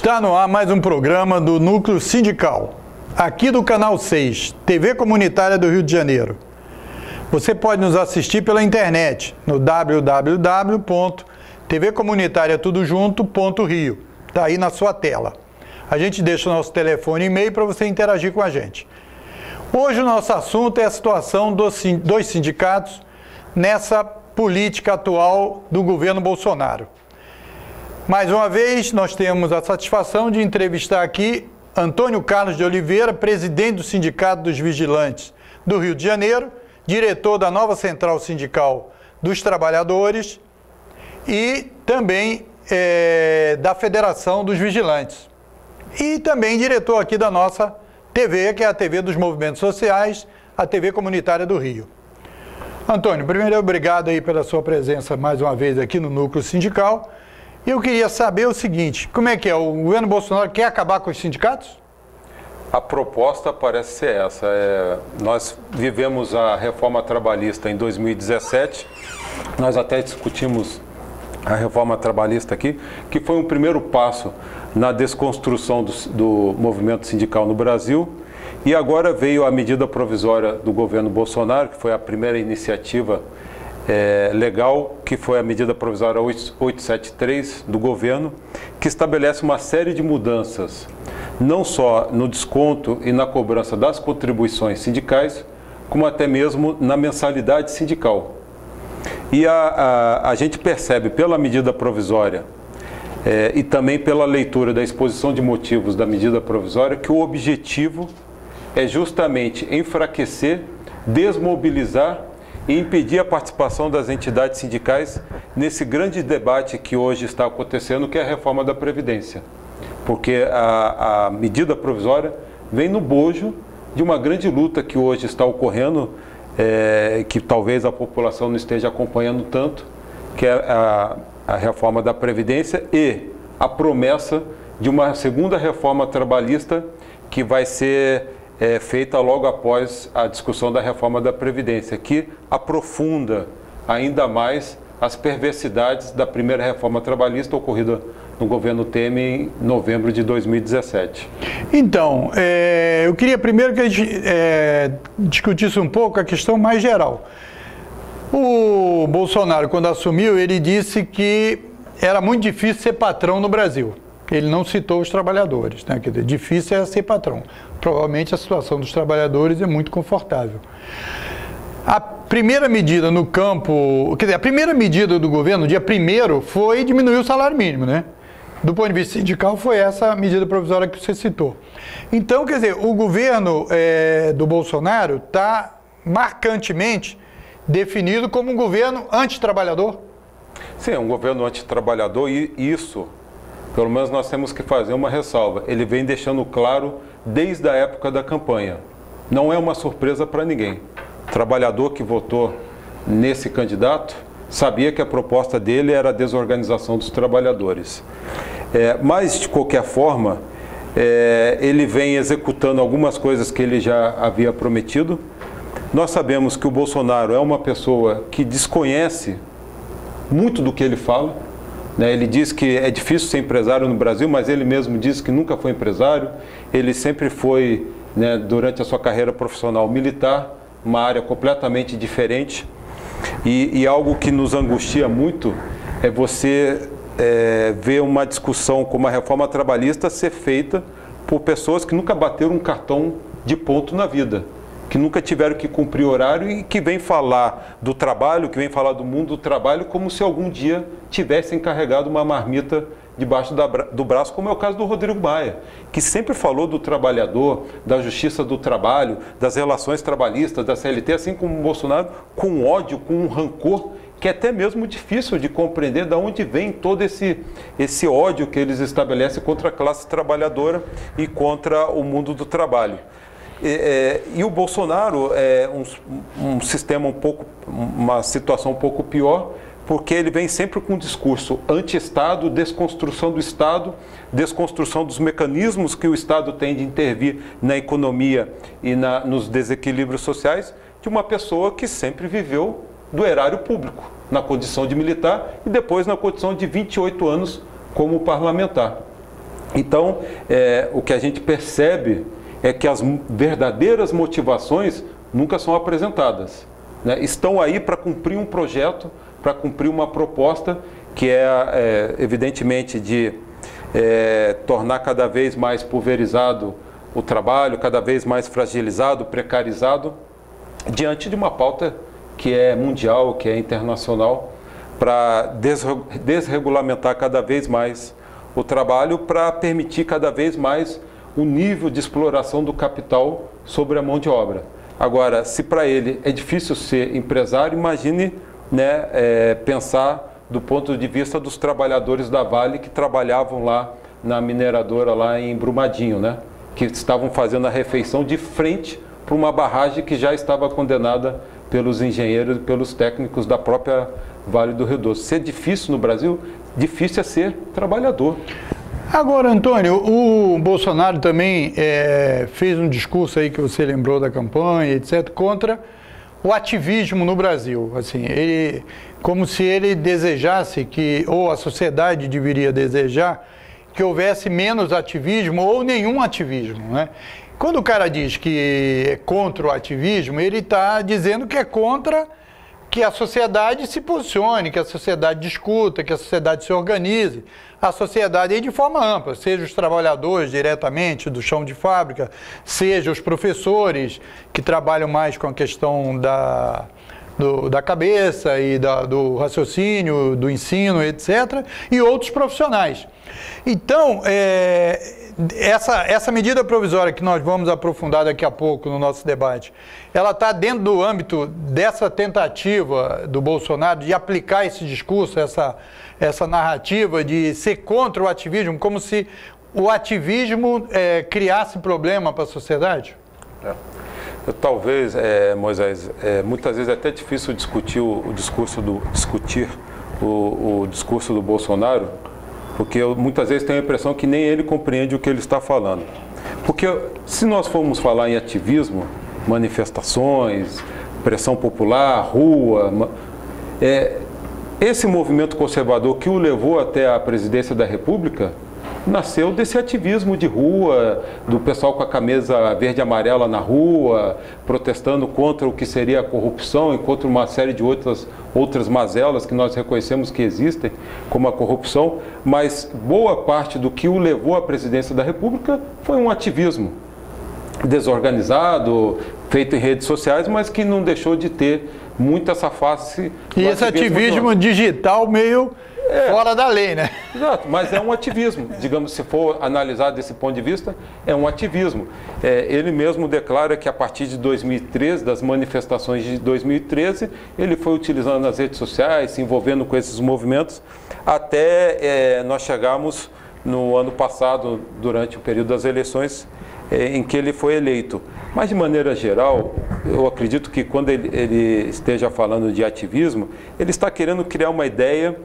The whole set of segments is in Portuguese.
Está no ar mais um programa do Núcleo Sindical, aqui do Canal 6, TV Comunitária do Rio de Janeiro. Você pode nos assistir pela internet no www.tvcomunitariatudojunto.rio. Está aí na sua tela. A gente deixa o nosso telefone e e-mail para você interagir com a gente. Hoje o nosso assunto é a situação dos sindicatos nessa política atual do governo Bolsonaro. Mais uma vez, nós temos a satisfação de entrevistar aqui Antônio Carlos de Oliveira, presidente do Sindicato dos Vigilantes do Rio de Janeiro, diretor da nova Central Sindical dos Trabalhadores e também da Federação dos Vigilantes. E também diretor aqui da nossa TV, que é a TV dos Movimentos Sociais, a TV Comunitária do Rio. Antônio, primeiro, obrigado aí pela sua presença mais uma vez aqui no Núcleo Sindical. E eu queria saber o seguinte, como é que é? O governo Bolsonaro quer acabar com os sindicatos? A proposta parece ser essa. Nós vivemos a reforma trabalhista em 2017, nós até discutimos a reforma trabalhista aqui, que foi um primeiro passo na desconstrução do movimento sindical no Brasil, e agora veio a medida provisória do governo Bolsonaro, que foi a primeira iniciativa legal, que foi a medida provisória 873 do governo, que estabelece uma série de mudanças, não só no desconto e na cobrança das contribuições sindicais, como até mesmo na mensalidade sindical. E a gente percebe pela medida provisória e também pela leitura da exposição de motivos da medida provisória que o objetivo é justamente enfraquecer, desmobilizar e impedir a participação das entidades sindicais nesse grande debate que hoje está acontecendo, que é a reforma da Previdência. Porque a medida provisória vem no bojo de uma grande luta que hoje está ocorrendo, que talvez a população não esteja acompanhando tanto, que é a reforma da Previdência e a promessa de uma segunda reforma trabalhista que vai ser feita logo após a discussão da reforma da Previdência, que aprofunda ainda mais as perversidades da primeira reforma trabalhista ocorrida no governo Temer em novembro de 2017. Então, eu queria primeiro que a gente discutisse um pouco a questão mais geral. O Bolsonaro, quando assumiu, ele disse que era muito difícil ser patrão no Brasil. Ele não citou os trabalhadores, né? Quer dizer, difícil é ser patrão. Provavelmente a situação dos trabalhadores é muito confortável. A primeira medida no campo, quer dizer, a primeira medida do governo, no dia 1º, foi diminuir o salário mínimo, né? Do ponto de vista sindical, foi essa medida provisória que você citou. Então, quer dizer, o governo do Bolsonaro está marcantemente definido como um governo antitrabalhador? Sim, é um governo antitrabalhador e isso, pelo menos nós temos que fazer uma ressalva. Ele vem deixando claro desde a época da campanha. Não é uma surpresa para ninguém. O trabalhador que votou nesse candidato sabia que a proposta dele era a desorganização dos trabalhadores. Mas, de qualquer forma, ele vem executando algumas coisas que ele já havia prometido. Nós sabemos que o Bolsonaro é uma pessoa que desconhece muito do que ele fala. Ele diz que é difícil ser empresário no Brasil, mas ele mesmo diz que nunca foi empresário. Ele sempre foi, durante a sua carreira profissional militar, uma área completamente diferente. E algo que nos angustia muito é você ver uma discussão como a reforma trabalhista ser feita por pessoas que nunca bateram um cartão de ponto na vida, que nunca tiveram que cumprir horário e que vem falar do trabalho, que vem falar do mundo do trabalho como se algum dia tivessem carregado uma marmita debaixo do braço, como é o caso do Rodrigo Maia, que sempre falou do trabalhador, da justiça do trabalho, das relações trabalhistas, da CLT, assim como o Bolsonaro, com ódio, com um rancor, que é até mesmo difícil de compreender de onde vem todo esse ódio que eles estabelecem contra a classe trabalhadora e contra o mundo do trabalho. E o Bolsonaro é um sistema uma situação um pouco pior, porque ele vem sempre com um discurso anti-Estado, desconstrução do Estado, desconstrução dos mecanismos que o Estado tem de intervir na economia e nos desequilíbrios sociais, de uma pessoa que sempre viveu do erário público, na condição de militar e depois na condição de 28 anos como parlamentar. Então, o que a gente percebe é que as verdadeiras motivações nunca são apresentadas, né? Estão aí para cumprir um projeto, para cumprir uma proposta que evidentemente, de tornar cada vez mais pulverizado o trabalho, cada vez mais fragilizado, precarizado, diante de uma pauta que é mundial, que é internacional, para desregulamentar cada vez mais o trabalho, para permitir cada vez mais o nível de exploração do capital sobre a mão de obra. Agora, se para ele é difícil ser empresário, imagine, né, pensar do ponto de vista dos trabalhadores da Vale que trabalhavam lá na mineradora lá em Brumadinho, né, que estavam fazendo a refeição de frente para uma barragem que já estava condenada pelos engenheiros e pelos técnicos da própria Vale do Rio Doce. Se é difícil no Brasil, difícil é ser trabalhador. Agora, Antônio, o Bolsonaro também fez um discurso aí que você lembrou da campanha, etc., contra o ativismo no Brasil. Assim, como se ele desejasse que, ou a sociedade deveria desejar, que houvesse menos ativismo ou nenhum ativismo, né? Quando o cara diz que é contra o ativismo, ele está dizendo que é contra que a sociedade se posicione, que a sociedade discuta, que a sociedade se organize, a sociedade aí de forma ampla, seja os trabalhadores diretamente do chão de fábrica, seja os professores que trabalham mais com a questão da cabeça e do raciocínio, do ensino, etc., e outros profissionais. Então, essa medida provisória que nós vamos aprofundar daqui a pouco no nosso debate, ela está dentro do âmbito dessa tentativa do Bolsonaro de aplicar esse discurso, essa narrativa de ser contra o ativismo, como se o ativismo criasse problema para a sociedade? Talvez, Moisés, muitas vezes é até difícil discutir o discurso do Bolsonaro, porque eu muitas vezes tenho a impressão que nem ele compreende o que ele está falando. Porque se nós formos falar em ativismo, manifestações, pressão popular, rua, esse movimento conservador que o levou até a presidência da República nasceu desse ativismo de rua, do pessoal com a camisa verde e amarela na rua, protestando contra o que seria a corrupção e contra uma série de outras mazelas que nós reconhecemos que existem, como a corrupção, mas boa parte do que o levou à presidência da República foi um ativismo desorganizado, feito em redes sociais, mas que não deixou de ter muita essa face. E esse ativismo digital meio fora da lei, né? Exato, mas é um ativismo. Digamos, se for analisar desse ponto de vista, é um ativismo. Ele mesmo declara que a partir de 2013, das manifestações de 2013, ele foi utilizando as redes sociais, se envolvendo com esses movimentos, até nós chegarmos no ano passado, durante o período das eleições, em que ele foi eleito. Mas, de maneira geral, eu acredito que quando ele esteja falando de ativismo, ele está querendo criar uma ideia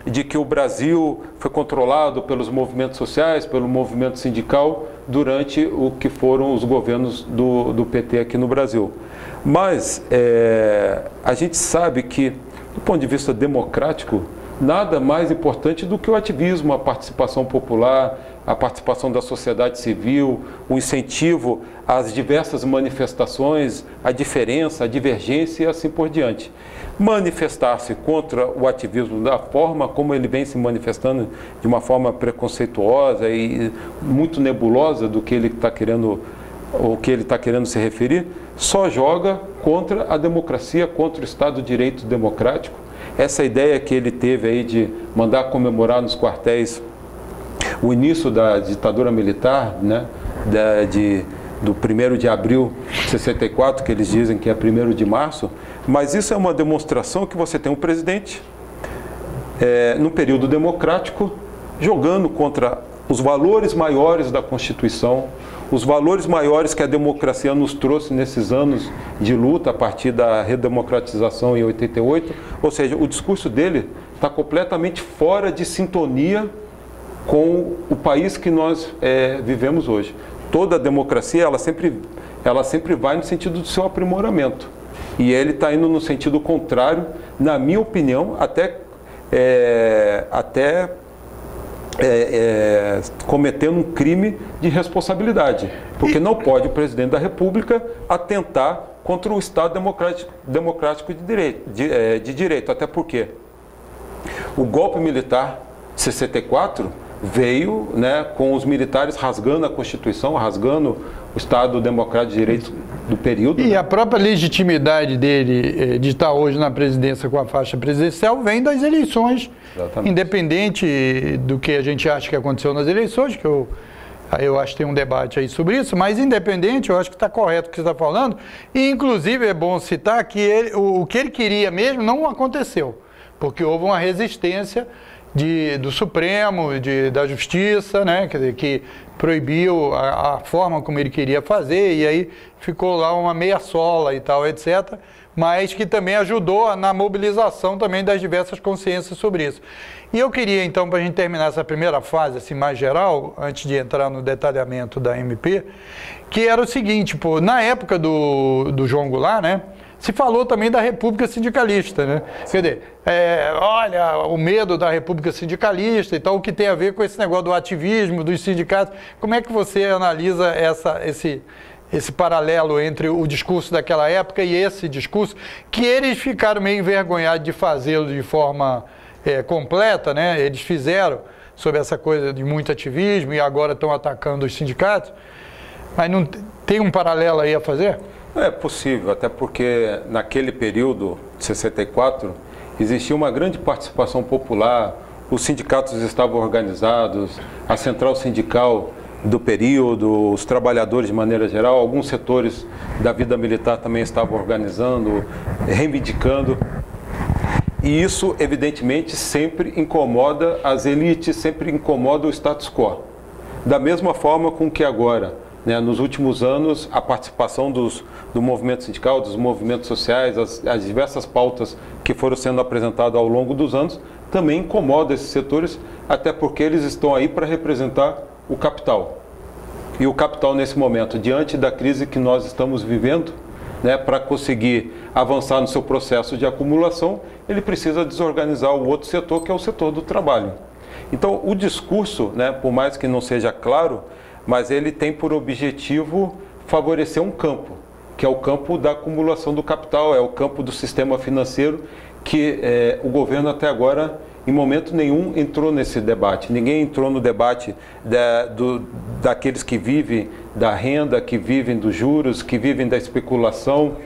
de que o Brasil foi controlado pelos movimentos sociais, pelo movimento sindical, durante o que foram os governos do PT aqui no Brasil. Mas a gente sabe que, do ponto de vista democrático, nada mais importante do que o ativismo, a participação popular, a participação da sociedade civil, o incentivo às diversas manifestações, a diferença, a divergência e assim por diante. Manifestar-se contra o ativismo da forma como ele vem se manifestando, de uma forma preconceituosa e muito nebulosa do que ele está querendo, ou que ele está querendo se referir, só joga contra a democracia, contra o Estado de Direito democrático. Essa ideia que ele teve aí de mandar comemorar nos quartéis o início da ditadura militar, né, do 1º de abril de 64, que eles dizem que é 1º de março, mas isso é uma demonstração que você tem um presidente, num período democrático, jogando contra os valores maiores da Constituição, os valores maiores que a democracia nos trouxe nesses anos de luta a partir da redemocratização em 88, ou seja, o discurso dele está completamente fora de sintonia com o país que nós vivemos hoje. Toda a democracia, ela sempre vai no sentido do seu aprimoramento. E ele está indo no sentido contrário, na minha opinião, até cometendo um crime de responsabilidade, porque não pode o presidente da República atentar contra o Estado democrático de direito, até porque o golpe militar 64 veio, né, com os militares rasgando a Constituição, rasgando o Estado democrático de direito do período. E a própria legitimidade dele de estar hoje na presidência com a faixa presidencial vem das eleições. Exatamente. Independente do que a gente acha que aconteceu nas eleições, que eu acho que tem um debate aí sobre isso, mas independente, eu acho que está correto o que você está falando. E, inclusive, é bom citar que o que ele queria mesmo não aconteceu, porque houve uma resistência do Supremo, da Justiça, né, quer dizer, que proibiu a forma como ele queria fazer, e aí ficou lá uma meia sola e tal, etc., mas que também ajudou na mobilização também das diversas consciências sobre isso. E eu queria, então, para a gente terminar essa primeira fase, assim, mais geral, antes de entrar no detalhamento da MP, que era o seguinte, pô, na época do João Goulart, né, se falou também da República Sindicalista, né? Quer dizer, olha, o medo da República Sindicalista e tal, o que tem a ver com esse negócio do ativismo, dos sindicatos. Como é que você analisa esse paralelo entre o discurso daquela época e esse discurso, que eles ficaram meio envergonhados de fazê-lo de forma completa, né? Eles fizeram sobre essa coisa de muito ativismo e agora estão atacando os sindicatos, mas não tem um paralelo aí a fazer? É possível, até porque naquele período, de 64, existia uma grande participação popular, os sindicatos estavam organizados, a central sindical do período, os trabalhadores de maneira geral, alguns setores da vida militar também estavam organizando, reivindicando. E isso, evidentemente, sempre incomoda as elites, sempre incomoda o status quo. Da mesma forma com que agora, né, nos últimos anos, a participação do movimento sindical, dos movimentos sociais, as diversas pautas que foram sendo apresentadas ao longo dos anos, também incomoda esses setores, até porque eles estão aí para representar o capital. E o capital, nesse momento, diante da crise que nós estamos vivendo, né, para conseguir avançar no seu processo de acumulação, ele precisa desorganizar o outro setor, que é o setor do trabalho. Então, o discurso, né, por mais que não seja claro, mas ele tem por objetivo favorecer um campo, que é o campo da acumulação do capital, é o campo do sistema financeiro, que o governo até agora, em momento nenhum, entrou nesse debate. Ninguém entrou no debate daqueles que vivem da renda, que vivem dos juros, que vivem da especulação.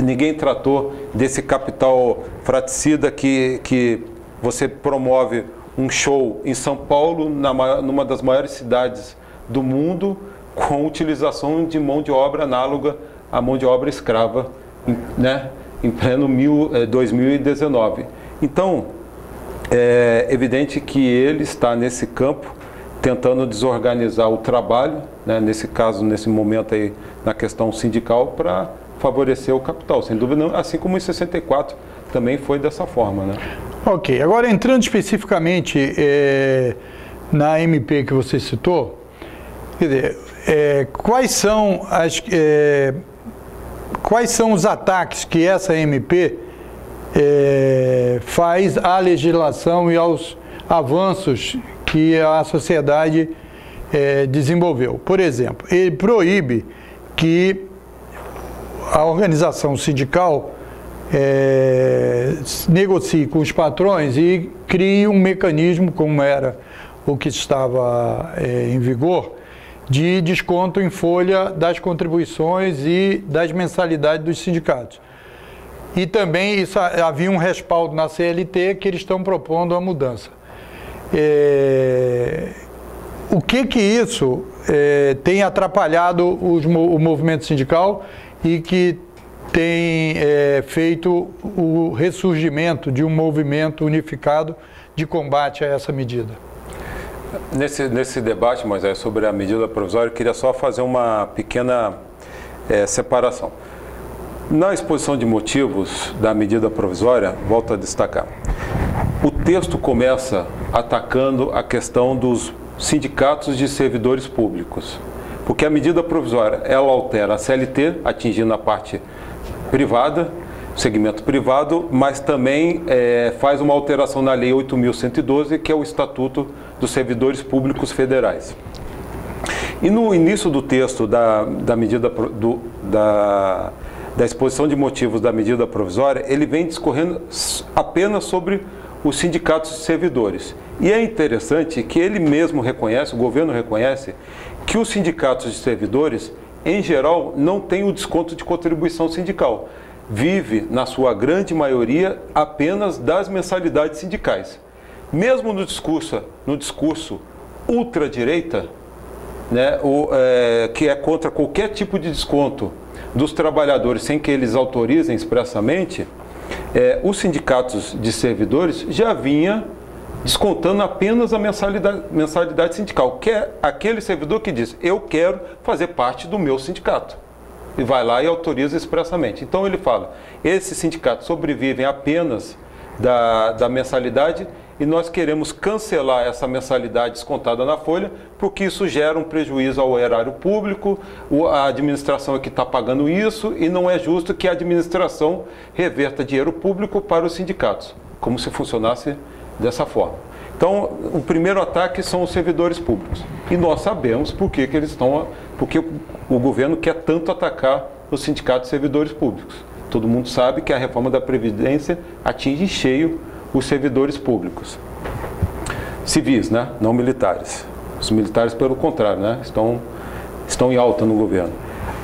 Ninguém tratou desse capital fratricida que você promove um show em São Paulo, numa das maiores cidades do mundo, com utilização de mão de obra análoga à mão de obra escrava, né, em pleno 2019. Então, é evidente que ele está nesse campo tentando desorganizar o trabalho, né, nesse caso, nesse momento aí, na questão sindical, para favorecer o capital, sem dúvida, assim como em 64 também foi dessa forma, né? Ok, agora entrando especificamente na MP que você citou, quer dizer, quais são os ataques que essa MP faz à legislação e aos avanços que a sociedade desenvolveu? Por exemplo, ele proíbe que a organização sindical negocie com os patrões e crie um mecanismo, como era o que estava em vigor, de desconto em folha das contribuições e das mensalidades dos sindicatos. E também havia um respaldo na CLT que eles estão propondo a mudança. O que isso tem atrapalhado o movimento sindical e que tem feito o ressurgimento de um movimento unificado de combate a essa medida? Nesse debate, Moisés, sobre a medida provisória, eu queria só fazer uma pequena separação. Na exposição de motivos da medida provisória, volto a destacar, o texto começa atacando a questão dos sindicatos de servidores públicos, porque a medida provisória, ela altera a CLT, atingindo a parte privada, segmento privado, mas também faz uma alteração na Lei 8.112, que é o Estatuto dos Servidores Públicos Federais. E no início do texto da exposição de motivos da medida provisória, ele vem discorrendo apenas sobre os sindicatos de servidores. E é interessante que ele mesmo reconhece, o governo reconhece, que os sindicatos de servidores, em geral, não têm o desconto de contribuição sindical. Vive, na sua grande maioria, apenas das mensalidades sindicais. Mesmo no discurso ultradireita, né, que é contra qualquer tipo de desconto dos trabalhadores sem que eles autorizem expressamente, os sindicatos de servidores já vinha descontando apenas a mensalidade sindical, que é aquele servidor que diz, eu quero fazer parte do meu sindicato. E vai lá e autoriza expressamente. Então ele fala, esses sindicatos sobrevivem apenas da mensalidade e nós queremos cancelar essa mensalidade descontada na folha, porque isso gera um prejuízo ao erário público, a administração é que está pagando isso e não é justo que a administração reverta dinheiro público para os sindicatos, como se funcionasse dessa forma. Então, o primeiro ataque são os servidores públicos. E nós sabemos porque o governo quer tanto atacar os sindicatos de servidores públicos. Todo mundo sabe que a reforma da Previdência atinge em cheio os servidores públicos. Civis, né? Não militares. Os militares, pelo contrário, né? Estão em alta no governo.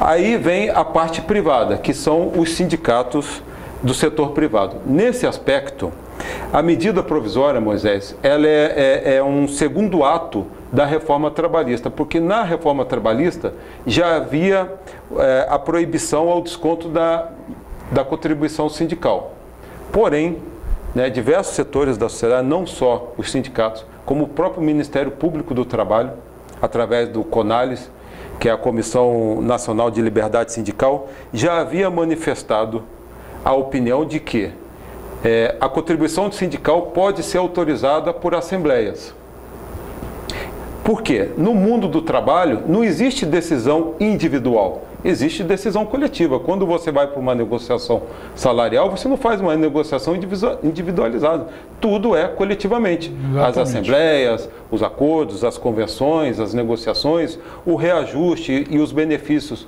Aí vem a parte privada, que são os sindicatos do setor privado. Nesse aspecto, a medida provisória, Moisés, ela é um segundo ato da reforma trabalhista, porque na reforma trabalhista já havia a proibição ao desconto da contribuição sindical. Porém, né, diversos setores da sociedade, não só os sindicatos, como o próprio Ministério Público do Trabalho, através do CONALES, que é a Comissão Nacional de Liberdade Sindical, já havia manifestado a opinião de que a contribuição sindical pode ser autorizada por assembleias. Por quê? No mundo do trabalho não existe decisão individual, existe decisão coletiva. Quando você vai para uma negociação salarial, você não faz uma negociação individualizada. Tudo é coletivamente. Exatamente. As assembleias, os acordos, as convenções, as negociações, o reajuste e os benefícios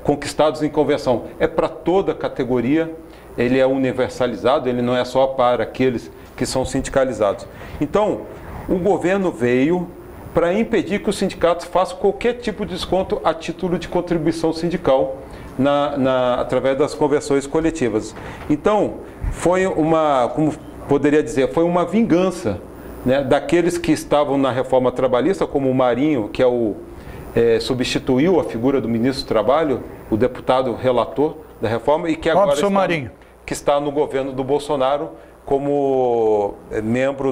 conquistados em convenção. É para toda a categoria, ele é universalizado, ele não é só para aqueles que são sindicalizados. Então, o governo veio para impedir que os sindicatos façam qualquer tipo de desconto a título de contribuição sindical através das convenções coletivas. Então, foi como poderia dizer, foi uma vingança, né, daqueles que estavam na reforma trabalhista, como o Marinho, que substituiu a figura do ministro do Trabalho, o deputado relator da reforma, e que agora está no governo do Bolsonaro como membro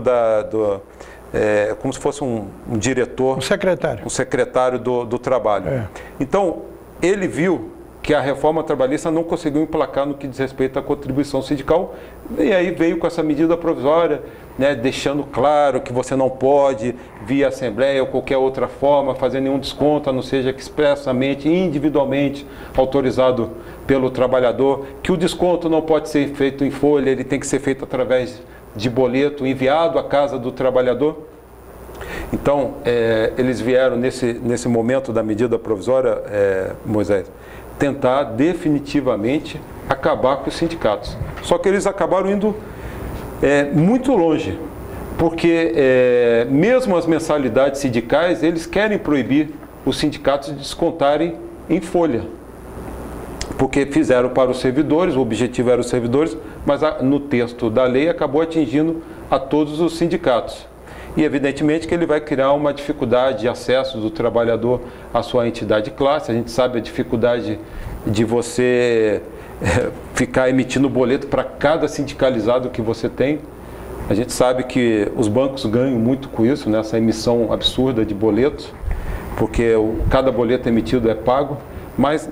como se fosse um diretor... Um secretário do trabalho. Então, ele viu que a reforma trabalhista não conseguiu emplacar no que diz respeito à contribuição sindical, e aí veio com essa medida provisória, né, deixando claro que você não pode, via assembleia ou qualquer outra forma, fazer nenhum desconto, a não seja que expressamente, individualmente, autorizado pelo trabalhador, que o desconto não pode ser feito em folha, ele tem que ser feito através de boleto enviado à casa do trabalhador. Então, eles vieram nesse momento da medida provisória, Moisés, tentar definitivamente acabar com os sindicatos. Só que eles acabaram indo muito longe, porque mesmo as mensalidades sindicais, eles querem proibir os sindicatos de descontarem em folha. Porque fizeram para os servidores, o objetivo era os servidores, mas no texto da lei acabou atingindo a todos os sindicatos. E evidentemente que ele vai criar uma dificuldade de acesso do trabalhador à sua entidade de classe. A gente sabe a dificuldade de você ficar emitindo boleto para cada sindicalizado que você tem. A gente sabe que os bancos ganham muito com isso, nessa emissão absurda de boletos, porque cada boleto emitido é pago, mas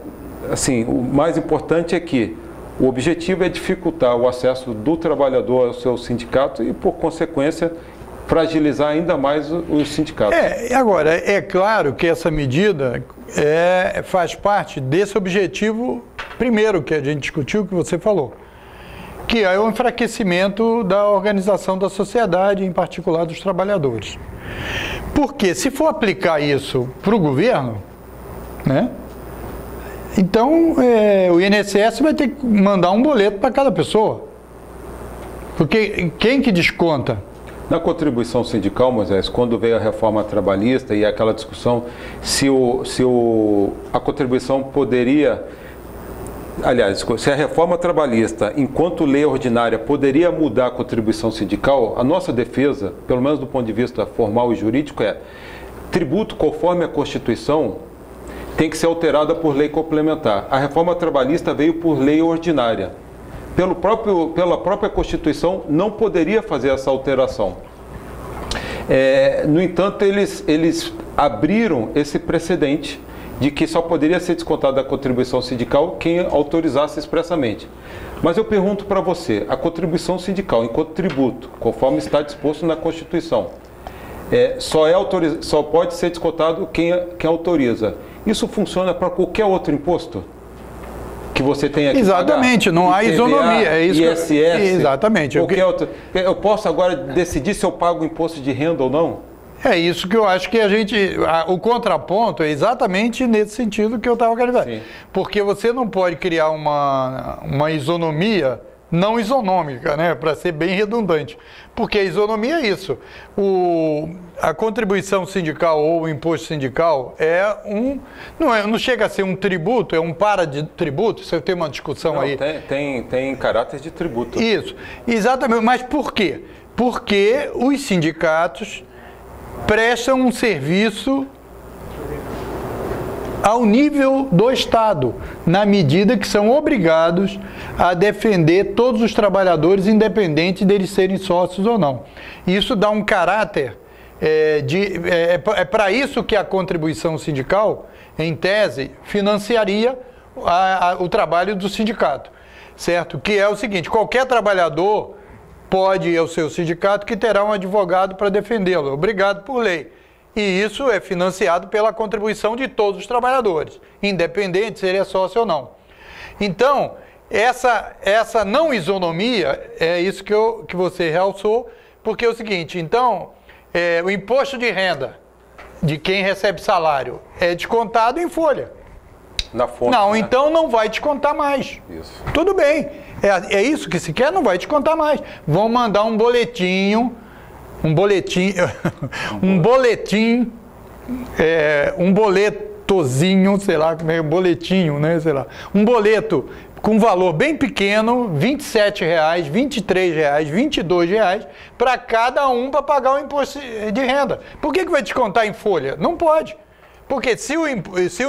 assim, o mais importante é que o objetivo é dificultar o acesso do trabalhador ao seu sindicato e, por consequência, fragilizar ainda mais os sindicatos. Agora, é claro que essa medida faz parte desse objetivo Primeiro que a gente discutiu, que você falou, que é o enfraquecimento da organização da sociedade, em particular dos trabalhadores. Porque se for aplicar isso para o governo, né, então o INSS vai ter que mandar um boleto para cada pessoa. Porque quem que desconta? Na contribuição sindical, Moisés, quando veio a reforma trabalhista e aquela discussão se a contribuição poderia... Aliás, se a reforma trabalhista, enquanto lei ordinária, poderia mudar a contribuição sindical, a nossa defesa, pelo menos do ponto de vista formal e jurídico, é tributo conforme a Constituição tem que ser alterada por lei complementar. A reforma trabalhista veio por lei ordinária. Pela própria Constituição, não poderia fazer essa alteração. No entanto, eles abriram esse precedente de que só poderia ser descontada a contribuição sindical quem autorizasse expressamente. Mas eu pergunto para você, a contribuição sindical, enquanto tributo, conforme está disposto na Constituição, só pode ser descontado quem autoriza. Isso funciona para qualquer outro imposto que você tenha que exatamente, pagar? Não há isonomia. É isso ISS, exatamente. Eu posso agora decidir se eu pago imposto de renda ou não? É isso que eu acho que o contraponto é exatamente nesse sentido que eu estava querendo dizer. Porque você não pode criar uma isonomia não isonômica, né, para ser bem redundante. Porque a isonomia é isso. A contribuição sindical ou o imposto sindical não chega a ser um tributo, é um para-tributo. Você tem uma discussão aí. Tem caráter de tributo. Isso, exatamente. Mas por quê? Porque os sindicatos prestam um serviço ao nível do Estado, na medida que são obrigados a defender todos os trabalhadores, independente deles serem sócios ou não. Isso dá um caráter é para isso que a contribuição sindical, em tese, financiaria o trabalho do sindicato, certo? Que é o seguinte: qualquer trabalhador pode ir ao seu sindicato, que terá um advogado para defendê-lo, obrigado por lei. E isso é financiado pela contribuição de todos os trabalhadores, independente se ele é sócio ou não. Então, essa não isonomia, é isso que você realçou, porque é o seguinte: então, o imposto de renda de quem recebe salário é descontado em folha. Na fonte, não, né? Então não vai descontar mais. Isso. Tudo bem. É isso que se quer, não vai descontar mais. Vão mandar um boletozinho, sei lá, boletinho, né, sei lá. Um boleto com valor bem pequeno, R$ 27, R$ 23, R$ 22, para cada um para pagar o imposto de renda. Por que vai descontar em folha? Não pode. Porque se o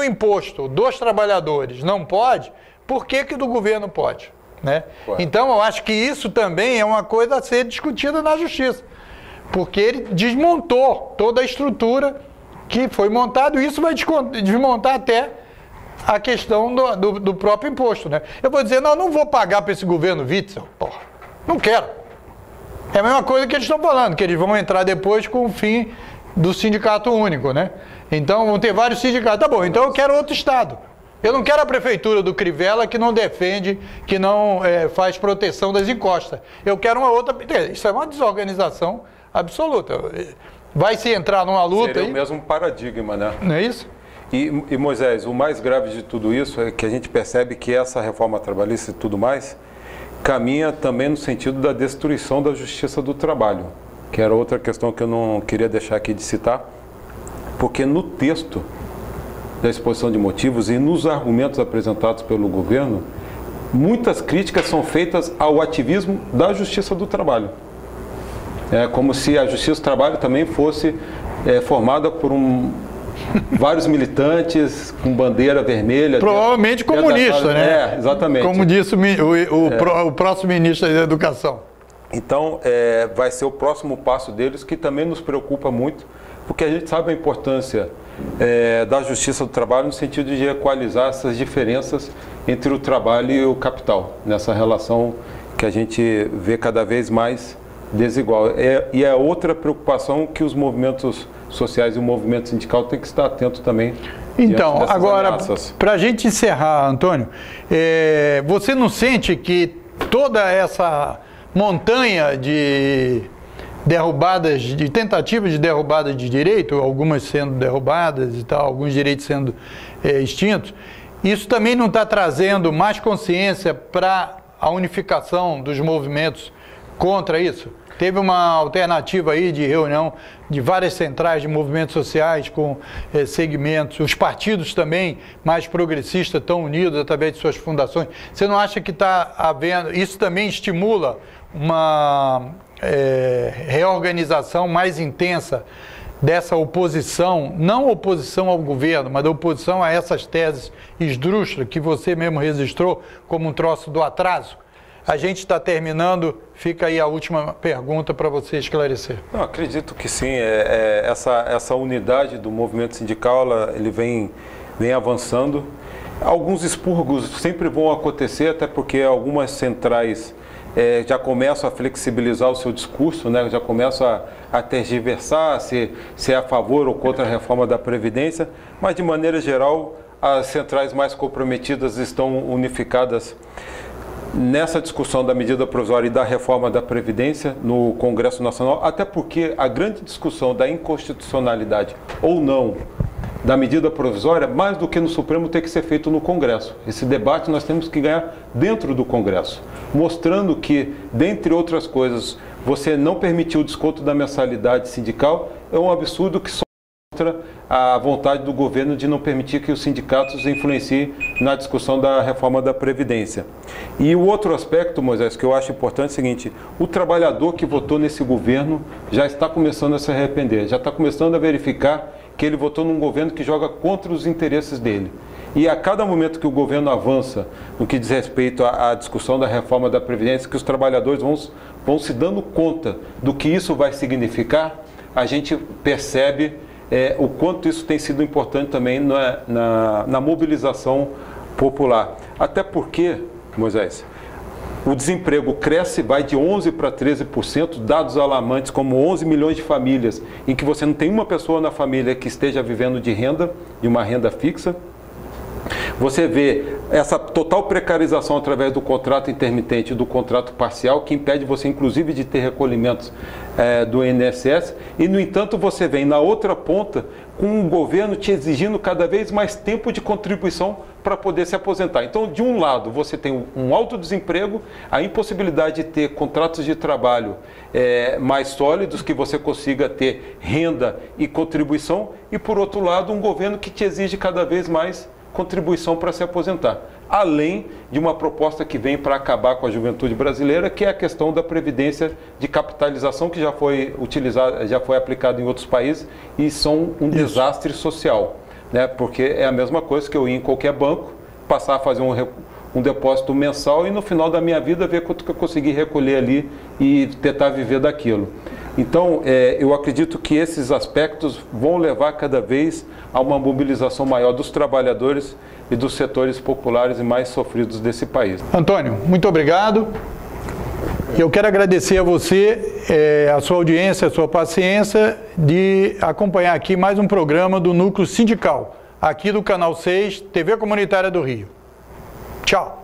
imposto dos trabalhadores não pode, por que do governo pode? Né? Então, eu acho que isso também é uma coisa a ser discutida na Justiça, porque ele desmontou toda a estrutura que foi montada, e isso vai desmontar até a questão do próprio imposto. Né? Eu vou dizer, não vou pagar para esse governo Witzel, porra, não quero. É a mesma coisa que eles estão falando, que eles vão entrar depois com o fim do sindicato único, né? Então, vão ter vários sindicatos. Tá bom, então eu quero outro estado. Eu não quero a prefeitura do Crivella que não defende, que não faz proteção das encostas. Eu quero uma outra... Isso é uma desorganização absoluta. Vai se entrar numa luta... Seria o mesmo paradigma, né? Não é isso? E Moisés, o mais grave de tudo isso é que a gente percebe que essa reforma trabalhista e tudo mais caminha também no sentido da destruição da justiça do trabalho, que era outra questão que eu não queria deixar aqui de citar, porque no texto da exposição de motivos e nos argumentos apresentados pelo governo, muitas críticas são feitas ao ativismo da Justiça do Trabalho. É como se a Justiça do Trabalho também fosse formada por vários militantes com bandeira vermelha. Provavelmente comunista, né? Exatamente. Como disse o próximo ministro da Educação. Então, vai ser o próximo passo deles, que também nos preocupa muito, porque a gente sabe a importância da Justiça do Trabalho no sentido de equalizar essas diferenças entre o trabalho e o capital, nessa relação que a gente vê cada vez mais desigual. E é outra preocupação que os movimentos sociais e o movimento sindical tem que estar atento também. Então, agora, para a gente encerrar, Antônio, você não sente que toda essa montanha de derrubadas, de tentativas de derrubada de direito, algumas sendo derrubadas e tal, alguns direitos sendo extintos, isso também não está trazendo mais consciência para a unificação dos movimentos contra isso? Teve uma alternativa aí de reunião de várias centrais de movimentos sociais com segmentos, os partidos também mais progressistas estão unidos através de suas fundações. Você não acha que está havendo, isso também estimula uma reorganização mais intensa dessa oposição, não oposição ao governo, mas oposição a essas teses esdrúxulas que você mesmo registrou como um troço do atraso? A gente está terminando, fica aí a última pergunta para você esclarecer. Não, acredito que sim, essa unidade do movimento sindical, ele vem avançando. Alguns expurgos sempre vão acontecer, até porque algumas centrais já começam a flexibilizar o seu discurso, né? Já começam a tergiversar, se é a favor ou contra a reforma da Previdência, mas de maneira geral as centrais mais comprometidas estão unificadas nessa discussão da medida provisória e da reforma da Previdência no Congresso Nacional, até porque a grande discussão da inconstitucionalidade ou não da medida provisória, mais do que no Supremo, tem que ser feito no Congresso. Esse debate nós temos que ganhar dentro do Congresso, mostrando que, dentre outras coisas, você não permitir o desconto da mensalidade sindical é um absurdo que só mostra a vontade do governo de não permitir que os sindicatos influenciem na discussão da reforma da Previdência. E o outro aspecto, Moisés, que eu acho importante é o seguinte: o trabalhador que votou nesse governo já está começando a se arrepender, já está começando a verificar que ele votou num governo que joga contra os interesses dele. E a cada momento que o governo avança no que diz respeito à discussão da reforma da Previdência, que os trabalhadores vão se dando conta do que isso vai significar, a gente percebe o quanto isso tem sido importante também na mobilização popular. Até porque, Moisés, o desemprego cresce, vai de 11% para 13%, dados alarmantes como 11 milhões de famílias, em que você não tem uma pessoa na família que esteja vivendo de renda, de uma renda fixa. Você vê essa total precarização através do contrato intermitente e do contrato parcial, que impede você, inclusive, de ter recolhimentos do INSS. E, no entanto, você vem na outra ponta com o governo te exigindo cada vez mais tempo de contribuição para poder se aposentar. Então, de um lado, você tem um alto desemprego, a impossibilidade de ter contratos de trabalho mais sólidos, que você consiga ter renda e contribuição, e, por outro lado, um governo que te exige cada vez mais contribuição para se aposentar, além de uma proposta que vem para acabar com a juventude brasileira, que é a questão da previdência de capitalização, que já foi utilizada, já foi aplicada em outros países e são um desastre social, né? Porque é a mesma coisa que eu ir em qualquer banco, passar a fazer um depósito mensal e no final da minha vida ver quanto que eu consegui recolher ali e tentar viver daquilo. Então, eu acredito que esses aspectos vão levar cada vez a uma mobilização maior dos trabalhadores e dos setores populares e mais sofridos desse país. Antônio, muito obrigado. Eu quero agradecer a você, a sua audiência, a sua paciência de acompanhar aqui mais um programa do Núcleo Sindical, aqui do Canal 6, TV Comunitária do Rio. Tchau.